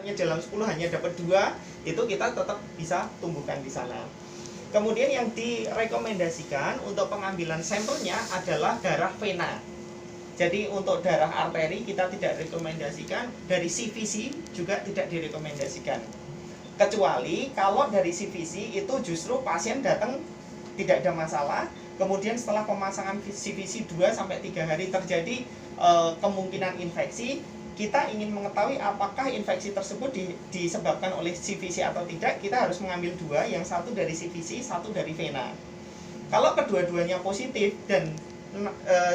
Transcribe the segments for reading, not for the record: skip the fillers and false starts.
misalnya dalam 10 hanya dapat 2, itu kita tetap bisa tumbuhkan di sana. Kemudian yang direkomendasikan untuk pengambilan sampelnya adalah darah vena. Jadi untuk darah arteri kita tidak rekomendasikan, dari CVC juga tidak direkomendasikan. Kecuali kalau dari CVC itu justru pasien datang tidak ada masalah, kemudian setelah pemasangan CVC 2-3 hari terjadi kemungkinan infeksi, kita ingin mengetahui apakah infeksi tersebut disebabkan oleh CVC atau tidak, kita harus mengambil 2, yang satu dari CVC, satu dari vena. Kalau kedua-duanya positif dan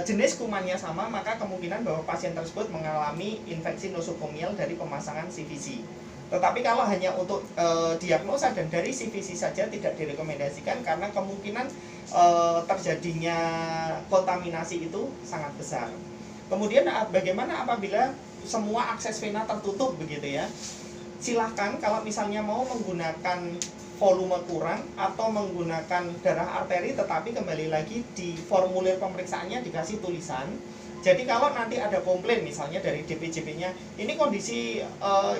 jenis kumannya sama, maka kemungkinan bahwa pasien tersebut mengalami infeksi nosokomial dari pemasangan CVC. Tetapi kalau hanya untuk diagnosa dan dari CVC saja tidak direkomendasikan karena kemungkinan terjadinya kontaminasi itu sangat besar. Kemudian bagaimana apabila semua akses vena tertutup begitu ya? Silahkan kalau misalnya mau menggunakan volume kurang atau menggunakan darah arteri, tetapi kembali lagi di formulir pemeriksaannya dikasih tulisan. Jadi kalau nanti ada komplain misalnya dari DPJP-nya, ini kondisi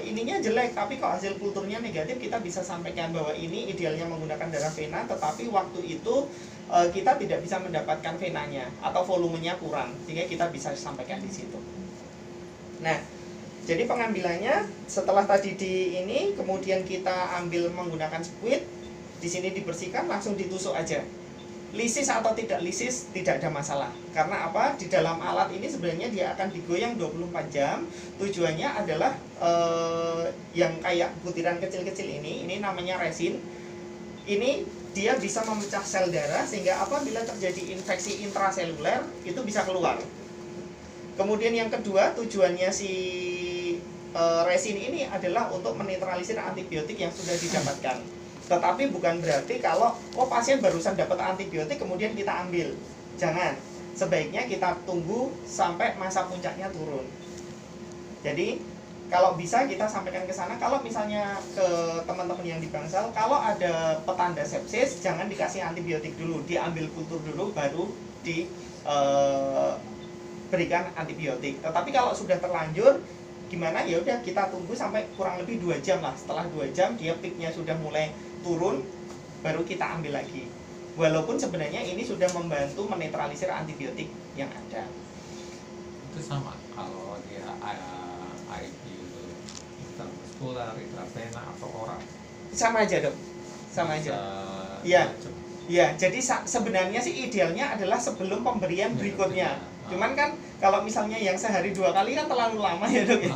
ininya jelek tapi kok hasil kulturnya negatif, kita bisa sampaikan bahwa ini idealnya menggunakan darah vena, tetapi waktu itu kita tidak bisa mendapatkan venanya atau volumenya kurang, sehingga kita bisa sampaikan di situ. Nah, jadi pengambilannya setelah tadi di ini, kemudian kita ambil menggunakan squid, di sini dibersihkan, langsung ditusuk aja. Lisis atau tidak lisis tidak ada masalah. Karena apa? Di dalam alat ini sebenarnya dia akan digoyang 24 jam. Tujuannya adalah yang kayak butiran kecil-kecil ini namanya resin. Ini dia bisa memecah sel darah sehingga apabila terjadi infeksi intraseluler itu bisa keluar. Kemudian yang kedua, tujuannya si resin ini adalah untuk menetralisir antibiotik yang sudah didapatkan. Tetapi bukan berarti kalau pasien barusan dapat antibiotik kemudian kita ambil. Jangan. Sebaiknya kita tunggu sampai masa puncaknya turun. Jadi kalau bisa kita sampaikan ke sana. Kalau misalnya ke teman-teman yang di Bangsal, kalau ada petanda sepsis jangan dikasih antibiotik dulu, diambil kultur dulu baru diberikan antibiotik. Tetapi kalau sudah terlanjur gimana, ya udah kita tunggu sampai kurang lebih 2 jam lah. Setelah 2 jam dia peaknya sudah mulai turun, baru kita ambil lagi. Walaupun sebenarnya ini sudah membantu menetralisir antibiotik yang ada. Itu sama kalau dia IV itu intramuskular, intravena atau oral. Sama aja dok, sama aja. Iya, iya. Jadi sebenarnya sih idealnya adalah sebelum pemberian berikutnya. Cuman kan kalau misalnya yang sehari 2 kali kan terlalu lama ya dok ya.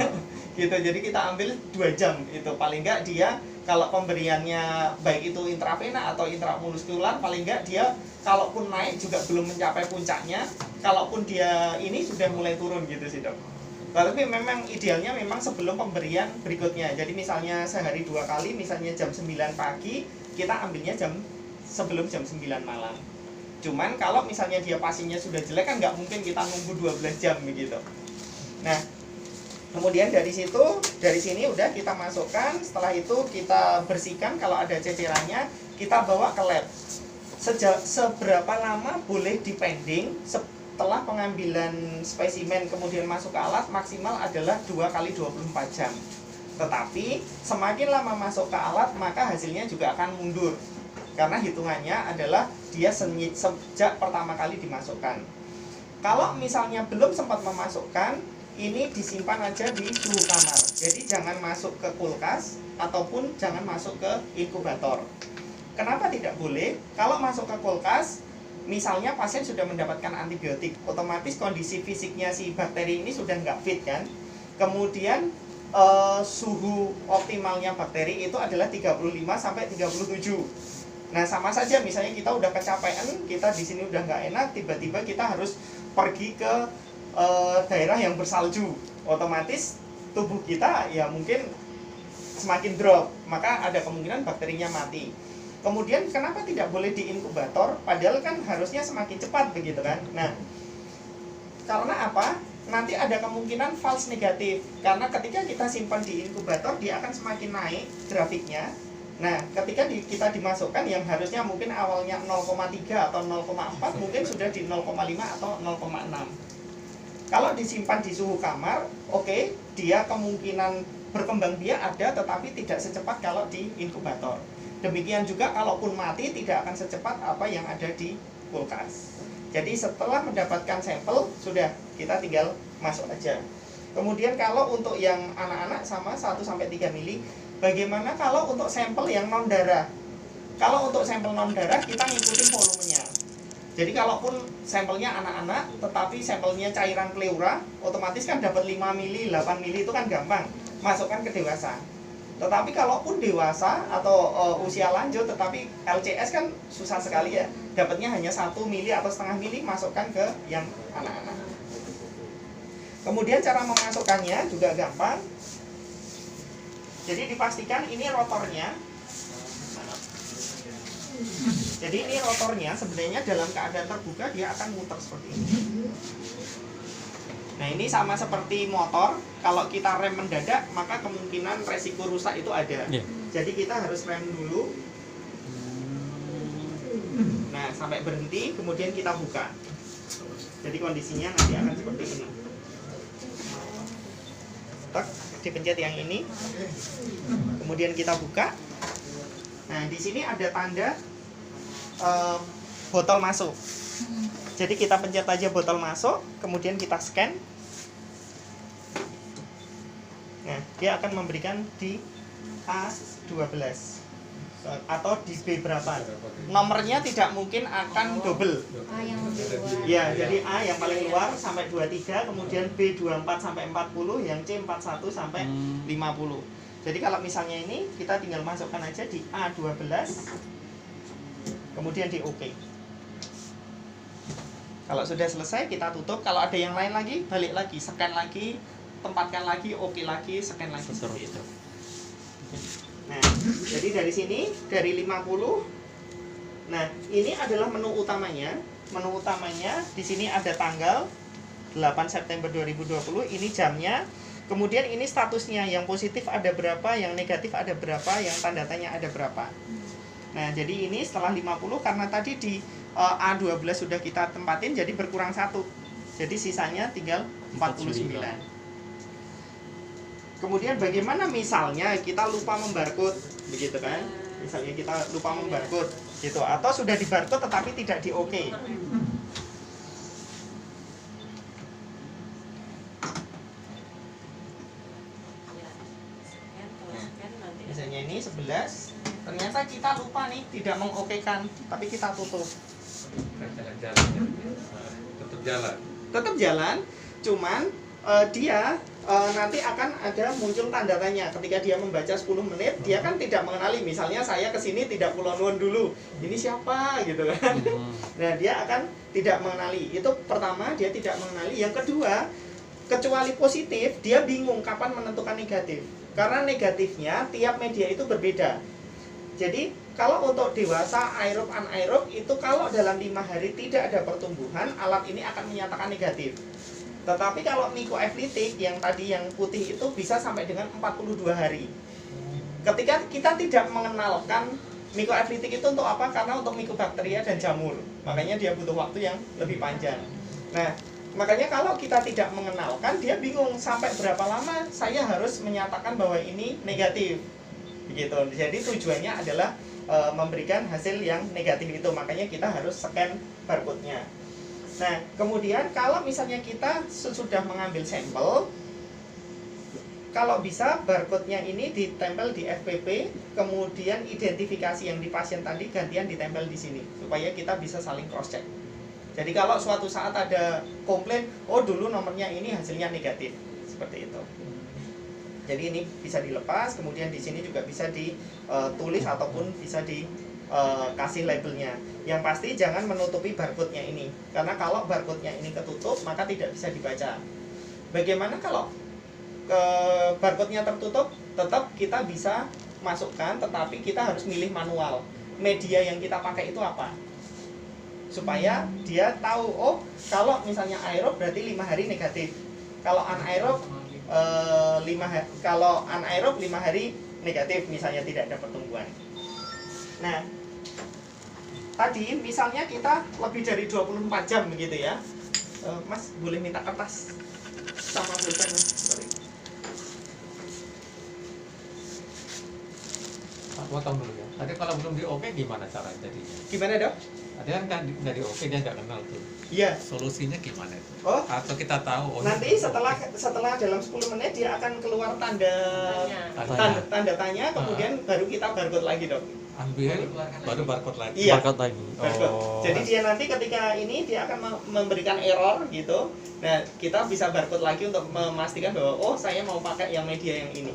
Gitu. Jadi kita ambil 2 jam itu paling enggak dia. Kalau pemberiannya baik itu intravena atau intramuskular, paling enggak dia kalaupun naik juga belum mencapai puncaknya. Kalaupun dia ini sudah mulai turun gitu sih dok. Tapi memang idealnya memang sebelum pemberian berikutnya. Jadi misalnya sehari 2 kali, misalnya jam 9 pagi, kita ambilnya sebelum jam 9 malam. Cuman kalau misalnya dia pasiennya sudah jelek kan nggak mungkin kita nunggu 12 jam begitu. Nah, kemudian dari sini udah kita masukkan. Setelah itu kita bersihkan, kalau ada cecerannya kita bawa ke lab. Seberapa lama boleh dipending setelah pengambilan spesimen kemudian masuk ke alat, maksimal adalah 2 kali 24 jam. Tetapi semakin lama masuk ke alat maka hasilnya juga akan mundur. Karena hitungannya adalah dia sejak pertama kali dimasukkan. Kalau misalnya belum sempat memasukkan, ini disimpan aja di suhu kamar. Jadi jangan masuk ke kulkas ataupun jangan masuk ke inkubator. Kenapa tidak boleh? Kalau masuk ke kulkas, misalnya pasien sudah mendapatkan antibiotik, otomatis kondisi fisiknya si bakteri ini sudah nggak fit kan. Kemudian suhu optimalnya bakteri itu adalah 35-37. Nah sama saja misalnya kita udah kecapean, kita di sini udah nggak enak, tiba-tiba kita harus pergi ke daerah yang bersalju, otomatis tubuh kita ya mungkin semakin drop, maka ada kemungkinan bakterinya mati. Kemudian kenapa tidak boleh di inkubator? Padahal kan harusnya semakin cepat begitu kan. Nah, karena apa? Nanti ada kemungkinan false negatif. Karena ketika kita simpan di inkubator, dia akan semakin naik grafiknya. Nah, ketika kita dimasukkan yang harusnya mungkin awalnya 0,3 atau 0,4 mungkin sudah di 0,5 atau 0,6. Kalau disimpan di suhu kamar, oke, dia kemungkinan berkembang biak ada, tetapi tidak secepat kalau di inkubator. Demikian juga kalaupun mati tidak akan secepat apa yang ada di kulkas. Jadi setelah mendapatkan sampel, sudah kita tinggal masuk aja. Kemudian kalau untuk yang anak-anak sama 1-3 mili. Bagaimana kalau untuk sampel yang non darah? Kalau untuk sampel non darah kita ngikutin volumenya. Jadi kalaupun sampelnya anak-anak tetapi sampelnya cairan pleura, otomatis kan dapat 5 mili, 8 mili itu kan gampang. Masukkan ke dewasa. Tetapi kalaupun dewasa atau usia lanjut tetapi LCS kan susah sekali ya. Dapatnya hanya 1 mili atau setengah mili, masukkan ke yang anak-anak. Kemudian cara memasukkannya juga gampang. Jadi dipastikan ini rotornya. Jadi ini rotornya sebenarnya dalam keadaan terbuka dia akan muter seperti ini. Nah ini sama seperti motor. Kalau kita rem mendadak maka kemungkinan resiko rusak itu ada. Jadi kita harus rem dulu. Nah sampai berhenti kemudian kita buka. Jadi kondisinya nanti akan seperti ini. Tak, dipencet yang ini, kemudian kita buka. Nah di sini ada tanda botol masuk. Jadi kita pencet aja botol masuk, kemudian kita scan. Nah dia akan memberikan di A12 atau di B berapa. Nomornya tidak mungkin akan double. A yang lebih luar. Ya, jadi A yang paling luar sampai 23, kemudian B 24 sampai 40, yang C 41 sampai 50. Jadi kalau misalnya ini kita tinggal masukkan aja di A12, kemudian di OK. Kalau sudah selesai kita tutup. Kalau ada yang lain lagi, balik lagi, scan lagi, tempatkan lagi, OK lagi, scan lagi seperti itu. Nah, jadi dari sini, dari 50. Nah, ini adalah menu utamanya. Menu utamanya di sini ada tanggal 8 September 2020, ini jamnya. Kemudian ini statusnya, yang positif ada berapa, yang negatif ada berapa, yang tanda tanya ada berapa. Nah, jadi ini setelah 50 karena tadi di A12 sudah kita tempatin, jadi berkurang 1. Jadi sisanya tinggal 49. Kemudian bagaimana misalnya kita lupa membarcode, begitu kan? Misalnya kita lupa membarcode, gitu. Atau sudah dibarcode tetapi tidak di OK. Misalnya ini 11, ternyata kita lupa nih, tidak mengokekan, tapi kita tutup. Tetap jalan. Tetap jalan, cuman dia nanti akan ada muncul tanda tanya ketika dia membaca 10 menit. Dia kan tidak mengenali, misalnya saya kesini tidak pulau nuwun dulu, ini siapa gitu kan. Nah dia akan tidak mengenali. Itu pertama, dia tidak mengenali. Yang kedua, kecuali positif dia bingung kapan menentukan negatif, karena negatifnya tiap media itu berbeda. Jadi kalau untuk dewasa aerob anaerob itu kalau dalam 5 hari tidak ada pertumbuhan, alat ini akan menyatakan negatif. Tetapi kalau mikoeflitik yang tadi yang putih itu bisa sampai dengan 42 hari. Ketika kita tidak mengenalkan mikoeflitik itu untuk apa? Karena untuk mikobakteria dan jamur. Makanya dia butuh waktu yang lebih panjang. Nah, makanya kalau kita tidak mengenalkan, dia bingung sampai berapa lama saya harus menyatakan bahwa ini negatif. Begitu. Jadi tujuannya adalah memberikan hasil yang negatif itu. Makanya kita harus scan barcode-nya. Nah, kemudian kalau misalnya kita sudah mengambil sampel, kalau bisa barcode-nya ini ditempel di FPP, kemudian identifikasi yang di pasien tadi gantian ditempel di sini, supaya kita bisa saling cross-check. Jadi kalau suatu saat ada komplain, oh dulu nomornya ini hasilnya negatif, seperti itu. Jadi ini bisa dilepas, kemudian di sini juga bisa ditulis ataupun bisa dikasih labelnya. Yang pasti jangan menutupi barcode-nya ini, karena kalau barcode-nya ini ketutup maka tidak bisa dibaca. Bagaimana kalau barcode-nya tertutup? Tetap kita bisa masukkan, tetapi kita harus milih manual. Media yang kita pakai itu apa? Supaya dia tahu, oh kalau misalnya aerob berarti 5 hari negatif. Kalau anaerob 5 hari negatif, misalnya tidak ada pertumbuhan. Nah, tadi misalnya kita lebih dari 24 jam begitu ya. Mas boleh minta kertas sama pulpen, Mas. Sorry. potong dulu ya. Tadi kalau belum di oke gimana cara jadinya? Gimana dok? Tadi kan nggak di oke, dia nggak kenal tuh. Iya. Solusinya gimana itu? Oh, Atau kita tahu? Oh, nanti ini setelah dalam 10 menit dia akan keluar tanda tanya, kemudian baru kita barcode lagi dok. ambil baru barcode lagi. Iya. Barcode lagi. Barcode. Oh. Jadi dia nanti ketika ini dia akan memberikan error gitu. Nah, kita bisa barcode lagi untuk memastikan bahwa oh saya mau pakai yang media yang ini.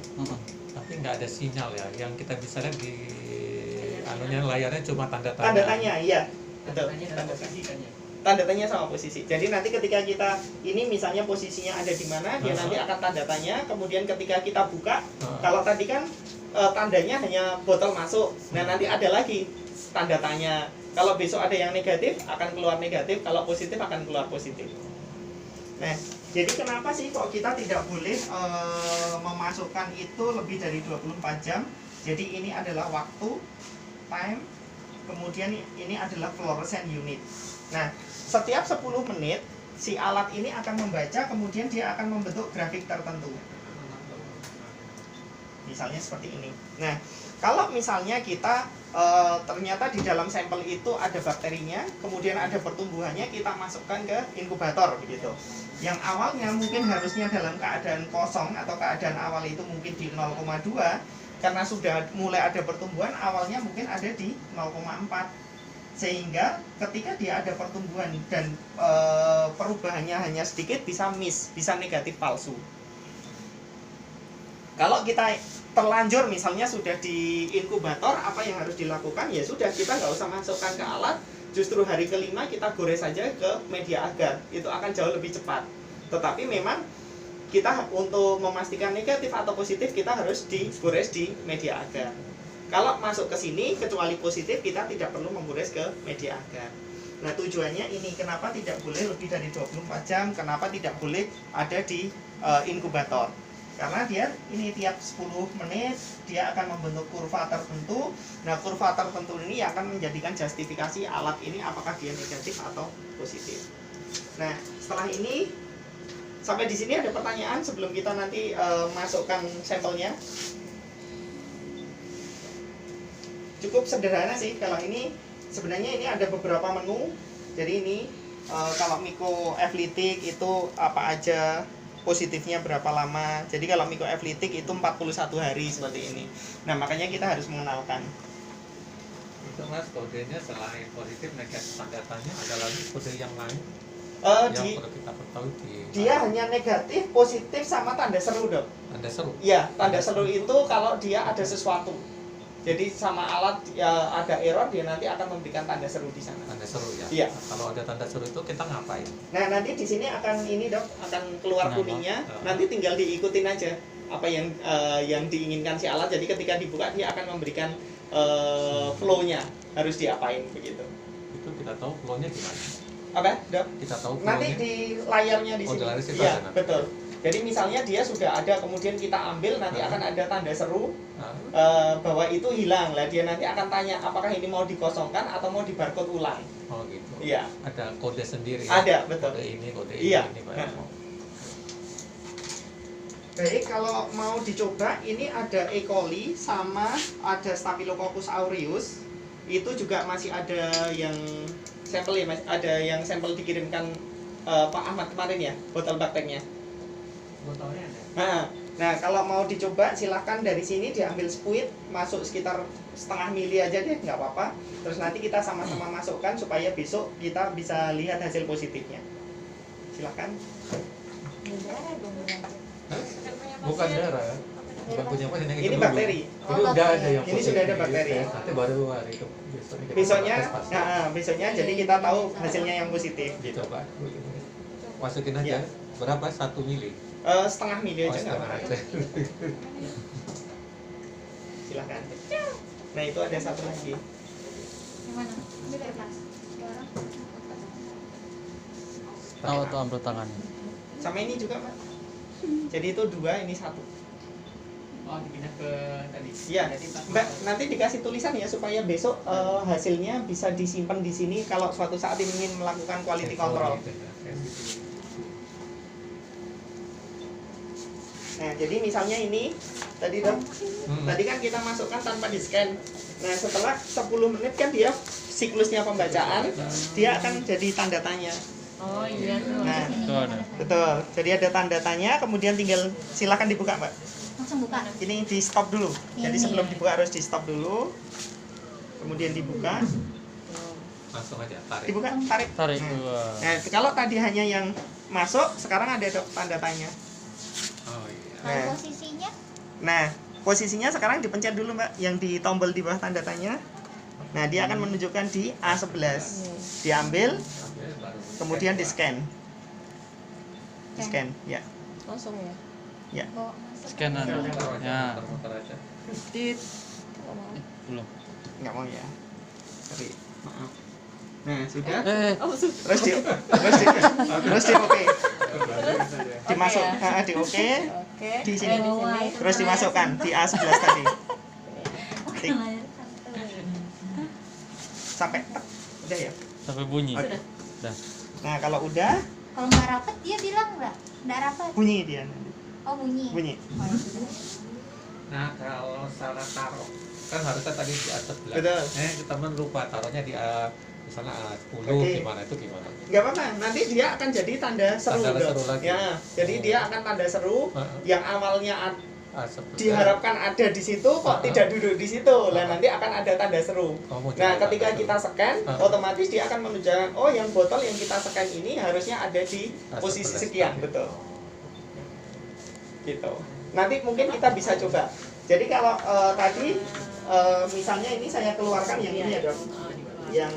Tapi nggak ada sinyal ya. Yang kita bisa lihat di anunya layarnya cuma tanda tanya. Tanda tanya, iya. Betul. Tanda posisi kan ya. Tanda tanya sama posisi. Jadi nanti ketika kita ini misalnya posisinya ada di mana, dia nanti akan tanda tanya. Kemudian ketika kita buka, kalau tadi kan tandanya hanya botol masuk. Nah, nanti ada lagi tanda tanya. Kalau besok ada yang negatif akan keluar negatif, kalau positif akan keluar positif. Nah, jadi kenapa sih kok kita tidak boleh memasukkan itu lebih dari 24 jam? Jadi ini adalah waktu, time, kemudian ini adalah fluorescent unit. Nah, setiap 10 menit si alat ini akan membaca, kemudian dia akan membentuk grafik tertentu. Misalnya seperti ini. Nah, kalau misalnya kita ternyata di dalam sampel itu ada bakterinya, kemudian ada pertumbuhannya, kita masukkan ke inkubator begitu. Yang awalnya mungkin harusnya dalam keadaan kosong atau keadaan awal itu mungkin di 0,2, karena sudah mulai ada pertumbuhan, awalnya mungkin ada di 0,4. Sehingga ketika dia ada pertumbuhan dan perubahannya hanya sedikit, bisa miss, bisa negatif palsu. Kalau kita terlanjur misalnya sudah di inkubator, apa yang harus dilakukan? Ya sudah, kita nggak usah masukkan ke alat, justru hari kelima kita gores saja ke media agar, itu akan jauh lebih cepat. Tetapi memang kita untuk memastikan negatif atau positif, kita harus digores di media agar. Kalau masuk ke sini, kecuali positif, kita tidak perlu menggores ke media agar. Nah, tujuannya ini, kenapa tidak boleh lebih dari 24 jam, kenapa tidak boleh ada di inkubator. Karena dia ini tiap 10 menit dia akan membentuk kurva tertentu. Nah, kurva tertentu ini akan menjadikan justifikasi alat ini apakah dia negatif atau positif. Nah, setelah ini sampai di sini ada pertanyaan sebelum kita nanti masukkan sampelnya. Cukup sederhana sih kalau ini. Sebenarnya ini ada beberapa menu. Jadi ini kalau microaflitic itu apa aja, positifnya berapa lama. Jadi kalau microaflitic itu 41 hari seperti ini. Nah, makanya kita harus mengenalkan. Itu mas, kodenya selain positif negatif tanda tanya, ada lagi kode yang lain yang perlu kita ketahui dia hanya negatif, positif, sama tanda seru dok. Tanda seru? Iya, tanda seru itu kalau dia ada sesuatu. Jadi sama alat ya ada error, dia nanti akan memberikan tanda seru di sana. Tanda seru ya? Iya. Nah, kalau ada tanda seru itu kita ngapain? Nah, nanti di sini akan ini dok, akan keluar kuningnya. Nanti tinggal diikutin aja apa yang diinginkan si alat. Jadi ketika dibuka dia akan memberikan flow-nya harus diapain begitu. Itu kita tahu flow-nya gimana? Apa dok? Kita tahu flow-nya. Nanti di layarnya di sini. Di layar situ iya, ada nanti. betul. Jadi misalnya dia sudah ada, kemudian kita ambil, nanti akan ada tanda seru bahwa itu hilang. Lah dia nanti akan tanya apakah ini mau dikosongkan atau mau di barcode ulang. Oh gitu. Iya. Ada kode sendiri. Ada, betul. Kode ini, Iya. ini. Baik, kalau mau dicoba ini ada E. coli sama ada Staphylococcus aureus. Itu juga masih ada yang sampel ya, Mas. Ada yang sampel dikirimkan Pak Ahmad kemarin ya, botol bakterinya. Botolnya ada. Nah, kalau mau dicoba silahkan dari sini diambil spuit, masuk sekitar setengah mili aja deh, nggak apa-apa. Terus nanti kita sama-sama masukkan supaya besok kita bisa lihat hasil positifnya. Silahkan. Bukan darah. Bukan punya pasien yang itu Ini dulu. bakteri. Ini udah ada yang Ini sudah ada bakteri. Nanti baru hari itu Besoknya, nah, besoknya jadi kita tahu hasilnya yang positif gitu. Coba. Masukin aja. Berapa? 1 mili? Setengah mili aja nggak apa-apa. aja. Silahkan. Nah, itu ada satu lagi. Yang mana? Ini dari kelas. Sekarang. Tahu tuh ambil tangannya. Sama ini juga, Pak. Jadi itu 2, ini 1. Oh, dipindah ke tadi. Iya, Mbak, nanti dikasih tulisan ya supaya besok hasilnya bisa disimpan di sini kalau suatu saat ingin melakukan quality control. Nah, jadi misalnya ini tadi dong. Tadi kan kita masukkan tanpa di scan. Nah setelah 10 menit kan dia siklusnya pembacaan, dia akan jadi tanda tanya. Oh iya tuh. Nah, Tuh ada. betul. Jadi ada tanda tanya, kemudian tinggal silakan dibuka Mbak. Langsung buka. Ini di stop dulu. Jadi Ini. sebelum dibuka harus di stop dulu. Kemudian dibuka, Langsung aja tarik. dibuka, tarik. Tarik Nah. dua. Nah, kalau tadi hanya yang masuk, sekarang ada tanda tanya. Oh iya. Kalau Nah. posisinya Nah, posisinya sekarang dipencet dulu Mbak, yang di tombol di bawah tanda tanya. Nah, dia akan menunjukkan di A11. Diambil, Ambil, baru kemudian di scan. Di Scan. scan, ya. Langsung ya. Ya. bawa masuk. Scan ada. Muter aja, Ya. muter aja. Tit. Kalau mau. Belum. Nggak mau ya. Tapi maaf. Nah, sudah. Oh, Terus di oke. Dimasuk, ya. di oke. Oke. Di sini. Bawah. Terus dimasukkan di A11 tadi. Tik. Sampai tek. Udah ya. Sampai bunyi. Oke. Dah. Nah, kalau udah Kalau nggak rapet dia bilang nggak rapet. bunyi dia nanti. Oh bunyi. Bunyi. Oh, ya sudah. Nah kalau salah taruh kan harusnya tadi di A11. Betul. Teman lupa taruhnya di A misalnya A10 Oke. gimana itu gimana? Nggak apa-apa, nanti dia akan jadi tanda seru. Tanda Dok. seru lagi. Ya, jadi dia akan tanda seru yang awalnya A11. diharapkan ada di situ kok tidak duduk di situ. Lah nanti akan ada tanda seru. Oh, muncul Nah, tanda ketika seru. kita scan, otomatis dia akan menunjukkan oh yang botol yang kita scan ini harusnya ada di posisi A11 sekian, tadi. betul. Gitu. Nanti mungkin kita bisa coba. Jadi kalau tadi misalnya ini saya keluarkan yang ini ya, Dok. Yang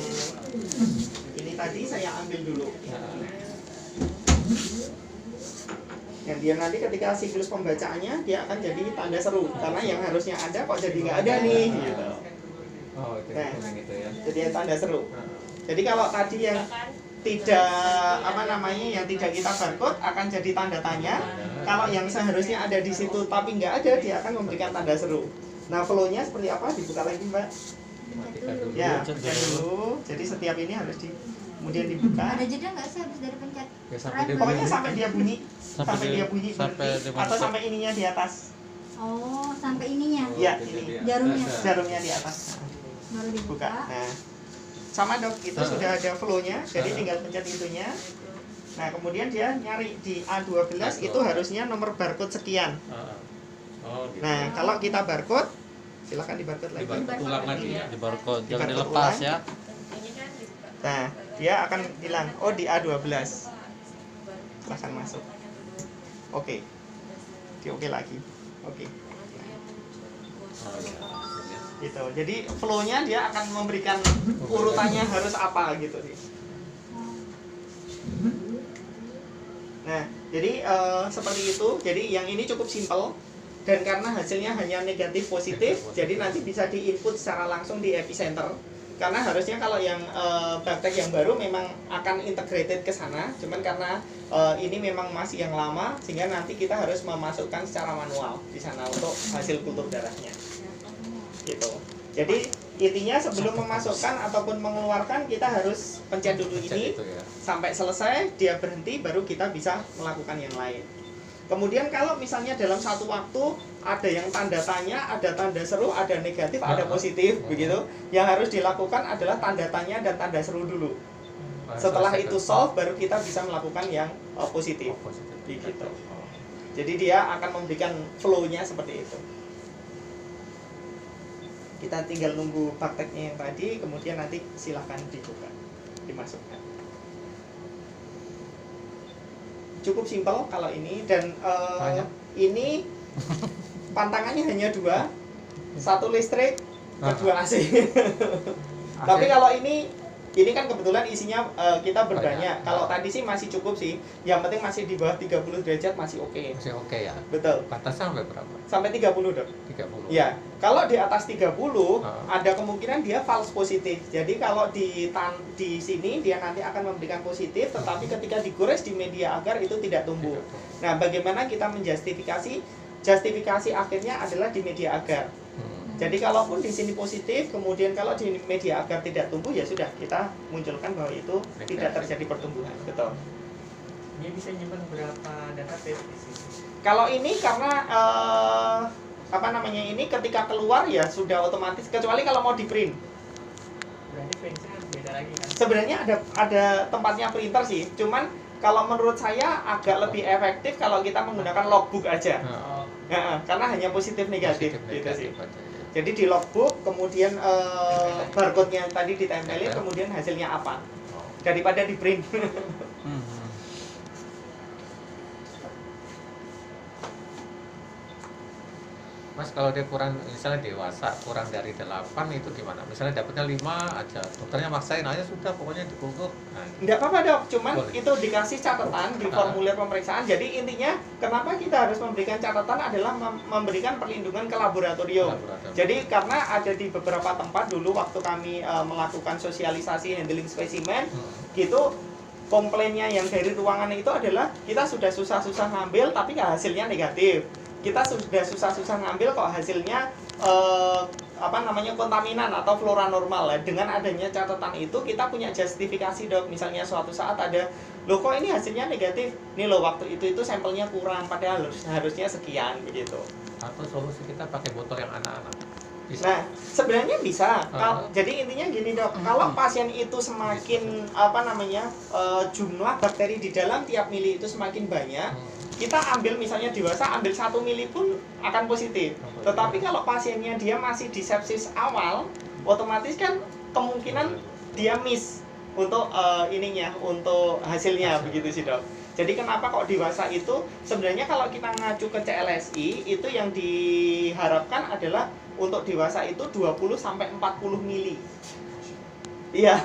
ini tadi saya ambil dulu. Yang dia nanti ketika siklus pembacaannya dia akan jadi tanda seru karena yang harusnya ada kok jadi nggak ada nih gitu. Oh itu Nah. kuning itu ya. Jadi tanda seru. Jadi kalau tadi yang tidak apa namanya yang tidak kita barcode akan jadi tanda tanya. Kalau yang seharusnya ada di situ tapi nggak ada dia akan memberikan tanda seru. Nah flow-nya seperti apa? Dibuka lagi Mbak. Matikan dulu. Ya, pencet dulu. Jadi setiap ini harus kemudian dibuka. Ada jeda nggak sih habis dari pencet? Ya, sampai dia Pokoknya bunyi. sampai dia bunyi, sampai dia bunyi sampai berhenti, dia atau masuk. sampai ininya di atas, Oh sampai ininya. Oh, Iya, jadi ini. dia Jarumnya. ada. jarumnya di atas. Baru Buka. dibuka. Nah, sama Dok, itu sudah ada flow-nya, jadi tinggal pencet itunya. Nah, kemudian dia nyari di A12 itu harusnya nomor barcode sekian. Oh, gitu. Nah, kalau kita barcode, silakan di barcode lagi. Dibantu ulang lagi ya. Di barcode. Di Jangan barcode dilepas ulang. ya. Nah, dia akan bilang, oh di A12. Silahkan masuk. Oke. Di oke lagi. Oke. Oh, iya. Gitu. Jadi flow-nya dia akan memberikan urutannya harus apa gitu sih. Nah, jadi seperti itu. Jadi yang ini cukup simpel dan karena hasilnya hanya negatif positif, jadi nanti bisa diinput secara langsung di epicenter. Karena harusnya kalau yang praktek yang baru memang akan integrated ke sana, cuman karena ini memang masih yang lama sehingga nanti kita harus memasukkan secara manual di sana untuk hasil kultur darahnya. Gitu. Jadi intinya sebelum memasukkan ataupun mengeluarkan kita harus pencet dulu ini Pencet itu ya. sampai selesai, dia berhenti baru kita bisa melakukan yang lain. Kemudian kalau misalnya dalam satu waktu ada yang tanda tanya, ada tanda seru, ada negatif, ada positif, begitu. Yang harus dilakukan adalah tanda tanya dan tanda seru dulu. Setelah itu solve, baru kita bisa melakukan yang positif. Begitu. Jadi dia akan memberikan flow-nya seperti itu. Kita tinggal nunggu prakteknya yang tadi, kemudian nanti silahkan dibuka, dimasukkan. Cukup simpel kalau ini dan ini pantangannya hanya dua, satu listrik, kedua AC. Tapi kalau ini kan kebetulan isinya kita berbanyak. Kalau tadi sih masih cukup sih. Yang penting masih di bawah 30 derajat masih oke. Masih oke ya. Betul. Batasnya sampai berapa? Sampai 30 Dok. 30. Ya, kalau di atas 30 ada kemungkinan dia false positif. Jadi kalau di sini dia nanti akan memberikan positif, tetapi ketika digores di media agar itu tidak tumbuh. Nah, bagaimana kita menjustifikasi? Justifikasi akhirnya adalah di media agar. Jadi kalaupun di sini positif, kemudian kalau di media agar tidak tumbuh, ya sudah kita munculkan bahwa itu tidak terjadi pertumbuhan. Betul. Ini bisa nyimpan berapa database di sini? Kalau ini karena apa namanya ini ketika keluar ya sudah otomatis, kecuali kalau mau di print. Berarti printsnya beda lagi kan? Sebenarnya ada tempatnya printer sih, cuman kalau menurut saya agak lebih efektif kalau kita menggunakan logbook aja. Nah, Oh, Karena hanya positif negatif, positif gitu sih. negatif aja, ya. Jadi di logbook kemudian barcode-nya tadi ditempelin, kemudian hasilnya apa, daripada di print. Mas, kalau dia kurang, misalnya dewasa kurang dari 8 itu gimana? Misalnya dapatnya 5 aja, dokternya maksain aja sudah pokoknya dibungkus. Nah, Nggak apa-apa dok, cuman boleh. itu dikasih catatan di formulir pemeriksaan. Jadi intinya kenapa kita harus memberikan catatan adalah memberikan perlindungan ke laboratorium. Jadi karena ada di beberapa tempat dulu waktu kami melakukan sosialisasi handling spesimen, gitu komplainnya yang dari ruangan itu adalah kita sudah susah-susah ngambil tapi hasilnya negatif. Kita sudah susah-susah ngambil kok hasilnya apa namanya kontaminan atau flora normal. Dengan adanya catatan itu kita punya justifikasi dok. Misalnya suatu saat ada, loh kok ini hasilnya negatif, nih loh waktu itu sampelnya kurang padahal harusnya sekian begitu. Atau solusi kita pakai botol yang anak-anak. Bisa. Nah, sebenarnya bisa. Jadi intinya gini dok, kalau pasien itu semakin apa namanya jumlah bakteri di dalam tiap mili itu semakin banyak, kita ambil misalnya dewasa ambil 1 mili pun akan positif. Tetapi kalau pasiennya dia masih di sepsis awal, otomatis kan kemungkinan dia miss untuk ininya, untuk hasilnya begitu sih dok. Jadi kenapa kok dewasa itu sebenarnya kalau kita ngacu ke CLSI itu yang diharapkan adalah untuk dewasa itu 20 sampai 40 mili. Iya.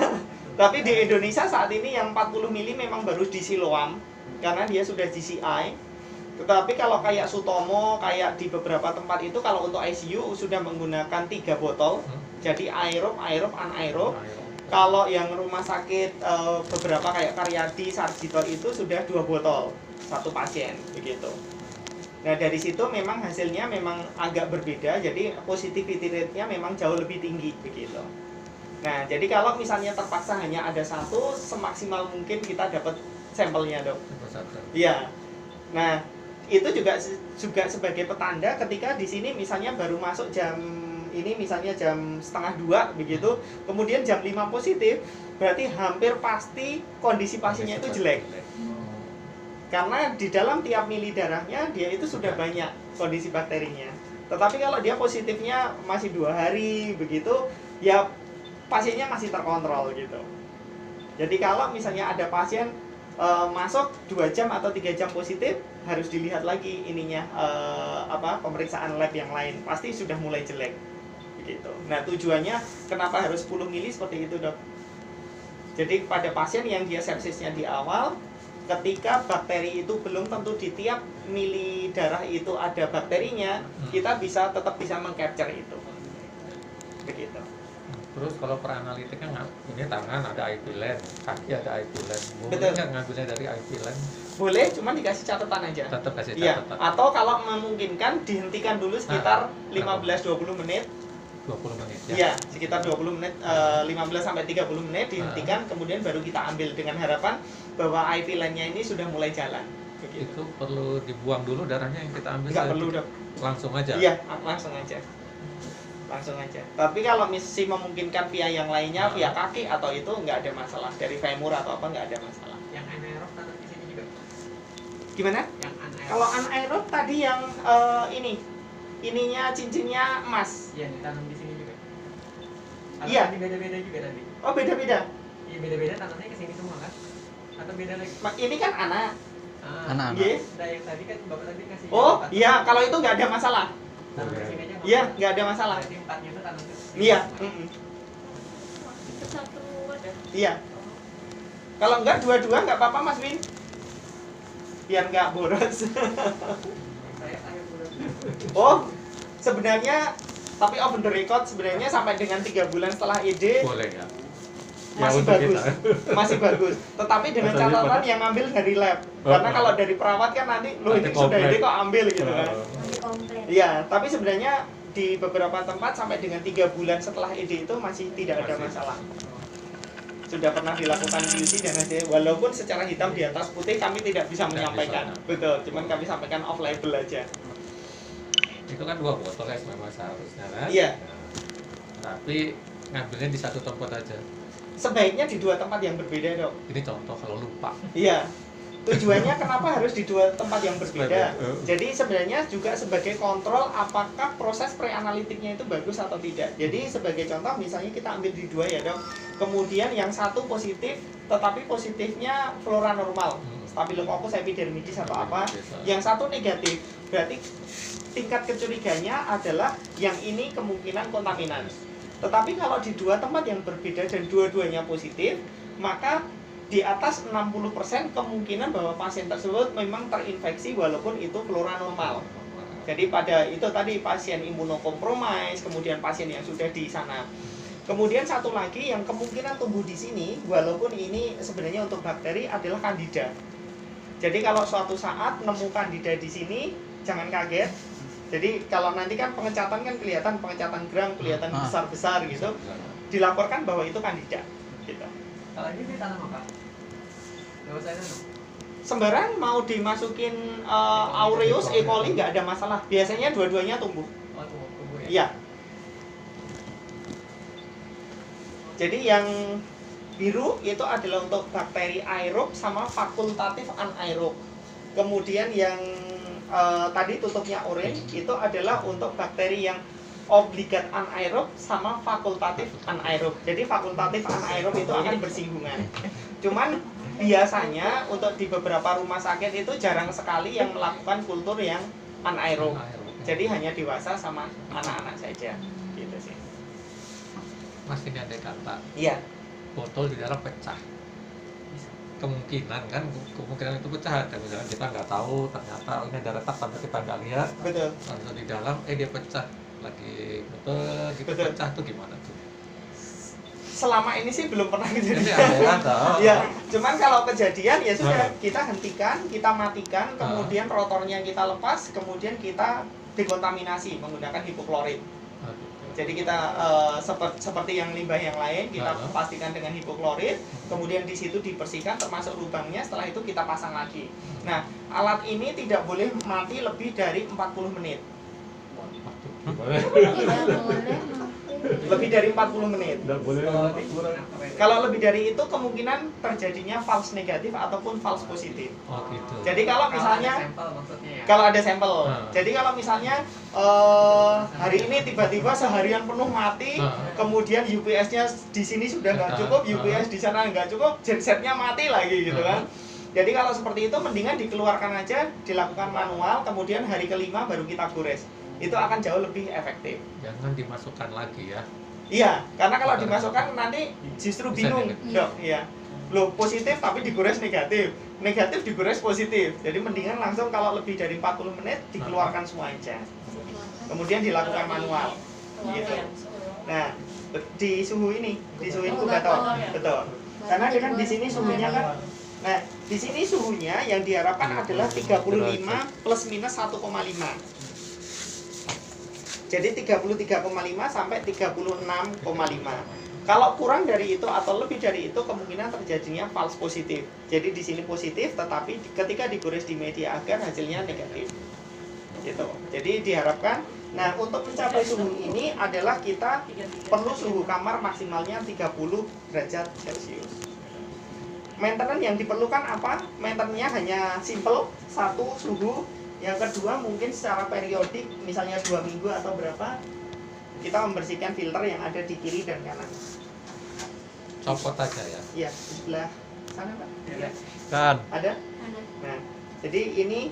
Tapi di Indonesia saat ini yang 40 mili memang baru di Siloam karena dia sudah GCI. Tetapi kalau kayak Sutomo, kayak di beberapa tempat itu kalau untuk ICU sudah menggunakan 3 botol. Jadi aerob, anaerob. Kalau yang rumah sakit beberapa kayak Karyadi, Sarjito itu sudah 2 botol 1 pasien begitu. Nah dari situ memang hasilnya memang agak berbeda. Jadi positivity rate-nya memang jauh lebih tinggi begitu. Nah jadi kalau misalnya terpaksa hanya ada 1, semaksimal mungkin kita dapat sampelnya dok. Iya. Nah itu juga sebagai petanda ketika di sini misalnya baru masuk jam ini misalnya jam 1:30 begitu, kemudian jam 5 positif, berarti hampir pasti kondisi pasiennya itu jelek. Karena di dalam tiap mili darahnya dia itu sudah banyak kondisi bakterinya. Tetapi kalau dia positifnya masih 2 hari begitu, ya pasiennya masih terkontrol gitu. Jadi kalau misalnya ada pasien masuk 2 jam atau 3 jam positif, harus dilihat lagi ininya pemeriksaan lab yang lain, pasti sudah mulai jelek begitu. Nah tujuannya kenapa harus 10 mili seperti itu dok. Jadi pada pasien yang dia sepsisnya di awal, ketika bakteri itu belum tentu di tiap mili darah itu ada bakterinya, kita tetap bisa mengcapture itu begitu. Terus kalau peranalitiknya ini tangan ada IP lens, kaki ada IP lens. Boleh nggak ngambilnya dari IP lens? Boleh, cuma dikasih catatan aja. Tetap kasih Iya. catatan. Atau kalau memungkinkan dihentikan dulu sekitar 15-20 menit. 20 menit ya. Iya, sekitar 20 menit, 15 sampai 30 menit dihentikan, kemudian baru kita ambil dengan harapan bahwa IP lens-nya ini sudah mulai jalan. Begitu. Itu perlu dibuang dulu darahnya yang kita ambil. Nggak perlu dok. Langsung aja. Iya, langsung aja. Tapi kalau masih memungkinkan via yang lainnya, via kaki atau itu nggak ada masalah. Dari femur atau apa nggak ada masalah. Yang anaerob taruh di sini juga. Gimana? Yang anaerob. Kalau anaerob tadi yang ininya cincinnya emas. Iya, ditanam di sini juga. Atau Iya. tadi beda-beda juga tadi. Oh beda-beda. Iya beda-beda tanamnya ke sini semua kan? Atau beda lagi? Ini kan anak. Anak-anak. Iya. Nah, yang tadi kan bapak tadi kasih. Oh iya, kalau itu nggak ada masalah. Tanam ke sini aja. Iya, nggak ada masalah. Berarti 4-nya itu tanam ke sini. Iya. Itu satu wadah. Iya. Kalau nggak dua-dua nggak apa-apa Mas Win. Biar nggak boros. Saya bulan. Oh, sebenarnya tapi off the record sebenarnya sampai dengan 3 bulan setelah ED Boleh ya. masih untuk bagus, kita. masih bagus. Tetapi dengan Masalahnya catatan pada- yang ambil dari lab. Oh, Karena oh. kalau dari perawat kan nanti lo ini Nanti sudah komplain. ED kok ambil gitu kan. Masih komplit. Iya, tapi sebenarnya di beberapa tempat sampai dengan 3 bulan setelah ED itu masih tidak ada Masih. masalah. Sudah pernah dilakukan QC dan hasil walaupun secara hitam di atas putih kami tidak bisa Tidak menyampaikan. bisa. Betul, cuman kami sampaikan off label aja. Itu kan 2 botol ya memang seharusnya kan? Iya. Tapi ngambilnya di satu tempat aja. Sebaiknya di 2 tempat yang berbeda, Dok. Ini contoh kalau lupa. Iya. Tujuannya kenapa harus di 2 tempat yang berbeda? Sebagai- Jadi sebenarnya juga sebagai kontrol apakah proses preanalitiknya itu bagus atau tidak. Jadi sebagai contoh misalnya kita ambil di 2 ya, Dok. Kemudian yang satu positif, tetapi positifnya flora normal, Staphylococcus epidermidis atau apa. Yang satu negatif, berarti tingkat kecuriganya adalah yang ini kemungkinan kontaminan. Tetapi kalau di 2 tempat yang berbeda dan dua-duanya positif, maka di atas 60% kemungkinan bahwa pasien tersebut memang terinfeksi walaupun itu flora normal. Jadi pada itu tadi pasien imunokompromis, kemudian pasien yang sudah di sana. Kemudian satu lagi yang kemungkinan tumbuh di sini, walaupun ini sebenarnya untuk bakteri adalah Candida. Jadi kalau suatu saat nemu Candida di sini, jangan kaget. Jadi kalau nanti kan pengecatan kan kelihatan pengecatan gram kelihatan besar-besar gitu, dilaporkan bahwa itu Candida. Gitu. Kalau ini ditanam apa? Gak usah itu. Sembarang mau dimasukin Aureus, E. coli nggak ada masalah. Biasanya dua-duanya tumbuh. Oh, tumbuh ya. Iya. Jadi yang biru itu adalah untuk bakteri aerob sama fakultatif anaerob. Kemudian yang tadi tutupnya oranye itu adalah untuk bakteri yang obligat anaerob sama fakultatif anaerob. Jadi fakultatif anaerob itu akan bersinggungan. Cuman biasanya untuk di beberapa rumah sakit itu jarang sekali yang melakukan kultur yang anaerob. Jadi hanya dewasa sama anak-anak saja. Gitu sih. Mas ini ada data. Iya. Botol di dalam pecah. Kemungkinan kan, kemungkinan itu pecah. Dan misalnya kita nggak tahu, ternyata ini ada retak sampai kita nggak lihat. Betul. Langsung di dalam, dia pecah. Lagi betul, gitu Betul. pecah tuh gimana tuh? Selama ini sih belum pernah Ini kejadian. ada kan? Ya, cuman kalau kejadian ya sudah kita hentikan, kita matikan, kemudian rotornya kita lepas, kemudian kita dekontaminasi menggunakan hipoklorit. Jadi kita seperti yang limbah yang lain kita pastikan dengan hipoklorit, kemudian di situ dibersihkan termasuk lubangnya, setelah itu kita pasang lagi. Nah, alat ini tidak boleh mati lebih dari 40 menit. Tidak boleh. Lebih dari 40 menit. Kalau lebih dari itu kemungkinan terjadinya false negatif ataupun false positif. Oh gitu. Jadi kalau misalnya ada sampel maksudnya ya. kalau ada sampel. Jadi kalau misalnya hari ini tiba-tiba seharian penuh mati, kemudian UPS-nya di sini sudah nggak cukup, UPS di sana nggak cukup, gensetnya mati lagi gitu kan. Jadi kalau seperti itu mendingan dikeluarkan aja, dilakukan manual, kemudian hari kelima baru kita gores. Itu akan jauh lebih efektif. Jangan dimasukkan lagi ya. Iya, karena kalau dimasukkan nanti justru Bisa bingung, Dok. Iya. Loh, positif tapi digores negatif. Negatif digores positif. Jadi mendingan langsung kalau lebih dari 40 menit dikeluarkan semua aja. Kemudian dilakukan manual. Gitu. Nah, di suhu ini, di suhu inkubator. Betul. Karena dia kan di sini suhunya kan. Nah, di sini suhunya yang diharapkan adalah 35 plus minus 1,5. Jadi 33,5 sampai 36,5. Kalau kurang dari itu atau lebih dari itu kemungkinan terjadinya false positif. Jadi di sini positif tetapi ketika digores di media agar hasilnya negatif. Gitu. Jadi diharapkan nah untuk mencapai suhu ini adalah kita perlu suhu kamar maksimalnya 30 derajat Celcius. Maintenance yang diperlukan apa? Maintenance-nya hanya simple, satu suhu. Yang kedua mungkin secara periodik, misalnya 2 minggu atau berapa, kita membersihkan filter yang ada di kiri dan kanan. Copot aja ya. Iya, di sebelah sana Pak. Iya. Kan. Ada? Nah, jadi ini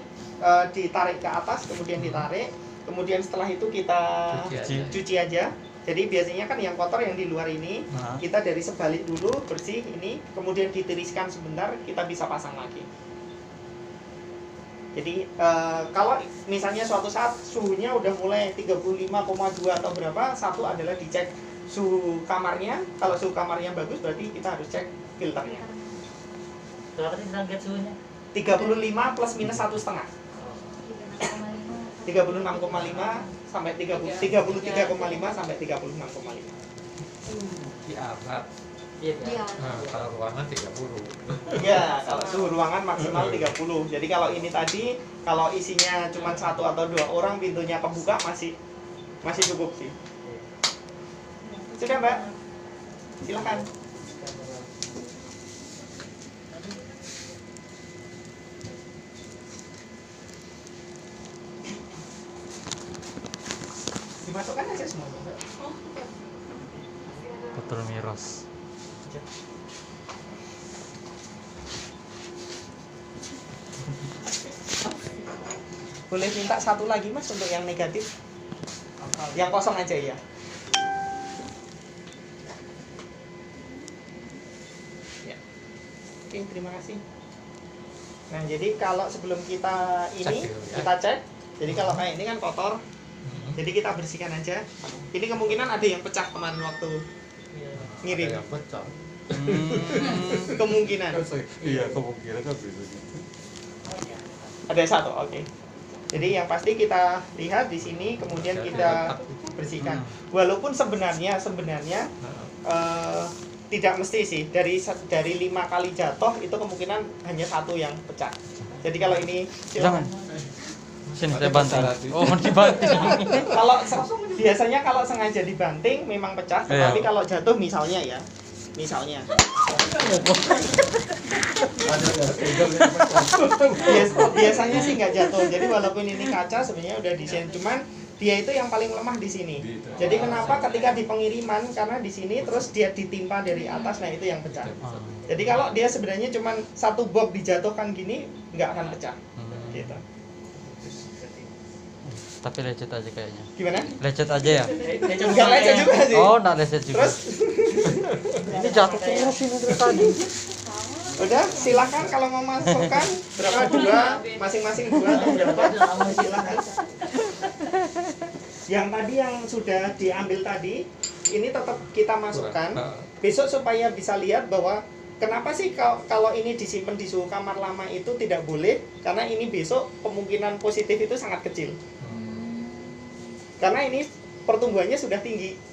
ditarik ke atas, kemudian ditarik, kemudian setelah itu kita cuci aja. Jadi biasanya kan yang kotor yang di luar ini, kita dari sebalik dulu bersih ini, kemudian ditiriskan sebentar, kita bisa pasang lagi. Jadi kalau misalnya suatu saat suhunya udah mulai 35,2 atau berapa, satu adalah dicek suhu kamarnya. Kalau suhu kamarnya bagus berarti kita harus cek filternya. Berapa sih target suhunya? 35 plus minus 1,5. 36,5 sampai 33,5 sampai 36,5. Di Arab Iya, Pak. Iya. Nah, kalau ruangan 30. Ya, kalau suhu ruangan maksimal 30. Jadi kalau ini tadi, kalau isinya cuma 1 atau 2 orang, pintunya kebuka masih cukup sih. Sudah, Mbak? Silakan. Dimasukkan aja semuanya, Mbak. Betul miros. Boleh minta satu lagi Mas untuk yang negatif? Yang kosong aja ya. Ya. Oke, terima kasih. Nah, jadi kalau sebelum kita ini Cek dulu ya. kita cek. Jadi kalau kayak ini kan kotor. Jadi kita bersihkan aja. Ini kemungkinan ada yang pecah kemarin waktu ngirim. Ada yang pecah. Kemungkinan. Iya, kemungkinan kan bisa gitu. Ada satu, oke. Jadi yang pasti kita lihat di sini, kemudian kita bersihkan. Walaupun sebenarnya tidak mesti sih, dari 5 kali jatuh itu kemungkinan hanya 1 yang pecah. Jadi kalau ini Jangan. Sini saya banting. Oh, dibanting. kalau biasanya kalau sengaja dibanting memang pecah, Iya. tapi kalau jatuh misalnya biasanya sih nggak jatuh. Jadi walaupun ini kaca sebenarnya udah desain, cuman dia itu yang paling lemah di sini. Jadi kenapa ketika di pengiriman, karena di sini terus dia ditimpa dari atas, nah itu yang pecah. Jadi kalau dia sebenarnya cuman 1 box dijatuhkan gini nggak akan pecah. Gitu. Tapi lecet aja kayaknya. Gimana? Lecet aja ya? Nggak lecet juga sih. Oh, enggak lecet juga. Terus Ini jatuh terus ini dari tadi. udah silakan kalau mau masukkan berapa 2 masing-masing 2 atau berapa silakan. Yang tadi yang sudah diambil tadi ini tetap kita masukkan besok supaya bisa lihat bahwa kenapa sih kalau ini disimpan di suhu kamar lama itu tidak boleh, karena ini besok kemungkinan positif itu sangat kecil. Karena ini pertumbuhannya sudah tinggi.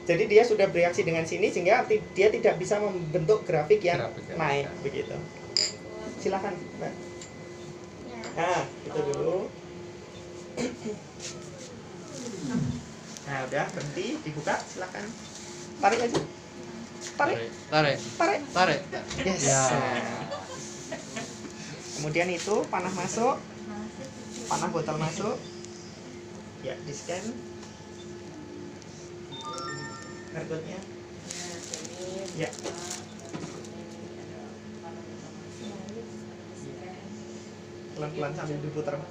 Jadi dia sudah bereaksi dengan sini sehingga dia tidak bisa membentuk grafik yang naik begitu. Silakan, Mbak. Nah, itu dulu. Nah, udah berhenti, dibuka, silakan. Tarik aja. Tarik. Tarik. Yes. Ya. Kemudian itu panah masuk. Panah botol masuk. Ya, di scan. Barcode-nya. Ya. Pelan-pelan sambil diputar.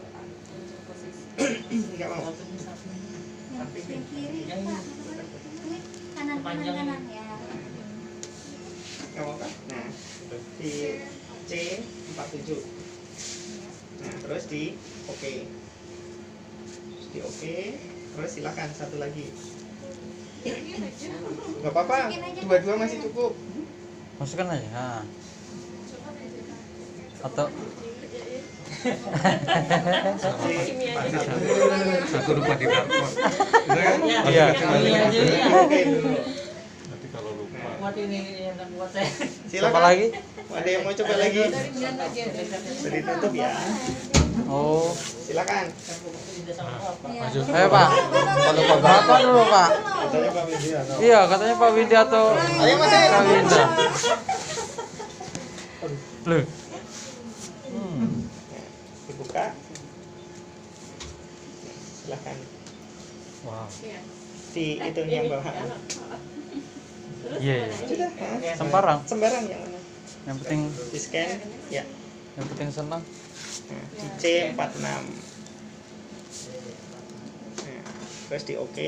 Enggak mau. Tapi Yang kiri, Pak. Klik kanan ya. enggak mau kan? Nah, di C47. Nah, terus di OK. Terus di OK. Terus silakan satu lagi. Enggak apa-apa. 2 masih cukup. Masukkan aja. Nah. Atau Satu lupa di barcode. Iya. Oke dulu. Nanti kalau lupa. Buat ini yang tak buat saya. siapa Silakan. lagi? Ada yang mau coba lagi? Dari tutup ya. Oh. Silakan. Tidak sama apa. Maju. Ayo, Pak. Bapak dulu, Pak. Katanya Pak Widi atau Iya, katanya Pak Windy atau Ayo Mas. Kak Winda. Loh. Dibuka. Silakan. Wow. Di itu yang bawah. Iya. Sudah. Sembarang. Sembarang yang mana? Yang penting Di scan. Ya. senang. Nah, di C46. Nah, terus di OK.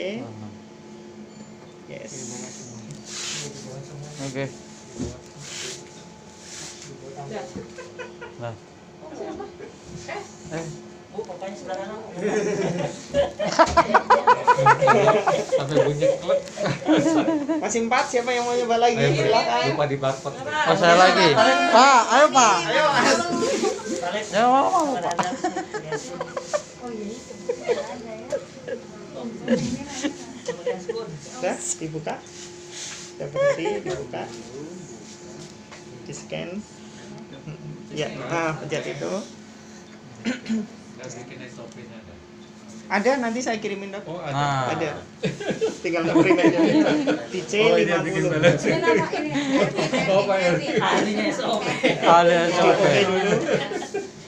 Yes. Oke. Nah. Bu, pokoknya sebelah kanan. Sampai bunyi klek. Masih 4, siapa yang mau nyoba lagi? Ayo, Silakan. lupa di barcode. Oh, saya lagi. Pak, ayo, Pak. Ayo Mas. Balik. Ya, mau, Pak. Oh iya, itu ada ya. Sudah dibuka. Sudah berhenti, dibuka, di scan. Ya, pencet itu. Nggak bikin SOP-nya ada. Ada, nanti saya kirimin dok. Oh Nah. Ada. Tinggal nge-print aja. Di Oh, ini yang bikin C50. balance. Ini nama ini. Oh, Pak ya. Ahlinya SOP. Alias Di oke. oke dulu.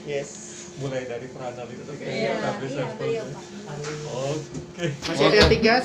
Yes. Mulai dari peranal itu Iya, sampai iya, sampel. beliau, Pak. Oke. Masih ada 3.